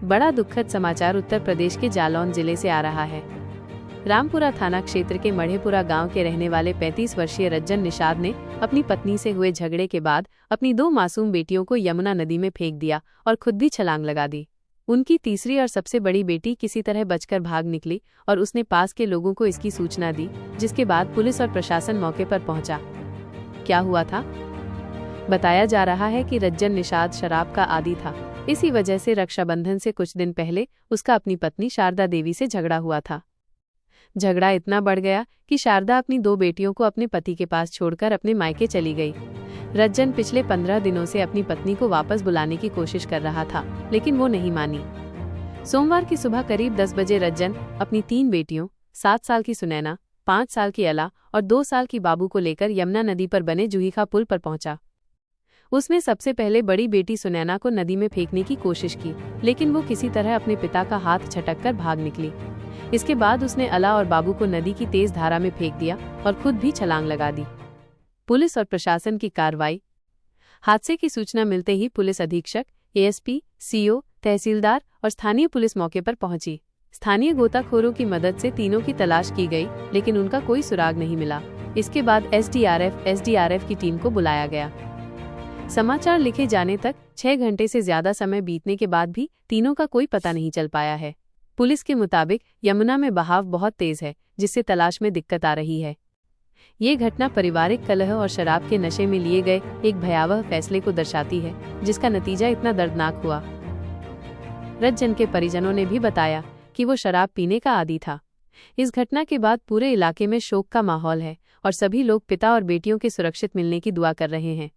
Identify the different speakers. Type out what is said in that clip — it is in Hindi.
Speaker 1: बड़ा दुखद समाचार उत्तर प्रदेश के जालौन जिले से आ रहा है। रामपुरा थाना क्षेत्र के मढ़ेपुरा गांव के रहने वाले 35 वर्षीय रज्जन निषाद ने अपनी पत्नी से हुए झगड़े के बाद अपनी 2 मासूम बेटियों को यमुना नदी में फेंक दिया और खुद भी छलांग लगा दी। उनकी तीसरी और सबसे बड़ी बेटी किसी तरह बचकर भाग निकली और उसने पास के लोगों को इसकी सूचना दी, जिसके बाद पुलिस और प्रशासन मौके पर पहुंचा। क्या हुआ था? बताया जा रहा है कि रज्जन निषाद शराब का आदी था। इसी वजह से रक्षाबंधन से कुछ दिन पहले उसका अपनी पत्नी शारदा देवी से झगड़ा हुआ था। झगड़ा इतना बढ़ गया कि शारदा अपनी 2 बेटियों को अपने पति के पास छोड़कर अपने मायके चली गई। रज्जन पिछले 15 दिनों से अपनी पत्नी को वापस बुलाने की कोशिश कर रहा था, लेकिन वो नहीं मानी। सोमवार की सुबह करीब 10 बजे रज्जन अपनी 3 बेटियों 7 साल की सुनैना, 5 साल की अला और 2 साल की बाबू को लेकर यमुना नदी पर बने जुहीखा पुल पर पहुंचा। उसने सबसे पहले बड़ी बेटी सुनैना को नदी में फेंकने की कोशिश की, लेकिन वो किसी तरह अपने पिता का हाथ झटककर भाग निकली। इसके बाद उसने अला और बाबू को नदी की तेज धारा में फेंक दिया और खुद भी छलांग लगा दी। पुलिस और प्रशासन की कार्रवाई। हादसे की सूचना मिलते ही पुलिस अधीक्षक, एएसपी, सीओ, तहसीलदार और स्थानीय पुलिस मौके पर पहुंची। स्थानीय गोताखोरों की मदद से तीनों की तलाश की गई, लेकिन उनका कोई सुराग नहीं मिला। इसके बाद एसडीआरएफ की टीम को बुलाया गया। समाचार लिखे जाने तक 6 घंटे से ज्यादा समय बीतने के बाद भी तीनों का कोई पता नहीं चल पाया है। पुलिस के मुताबिक यमुना में बहाव बहुत तेज है, जिससे तलाश में दिक्कत आ रही है। ये घटना पारिवारिक कलह और शराब के नशे में लिए गए एक भयावह फैसले को दर्शाती है, जिसका नतीजा इतना दर्दनाक हुआ। रज्जन के परिजनों ने भी बताया कि वो शराब पीने का आदी था। इस घटना के बाद पूरे इलाके में शोक का माहौल है और सभी लोग पिता और बेटियों के सुरक्षित मिलने की दुआ कर रहे हैं।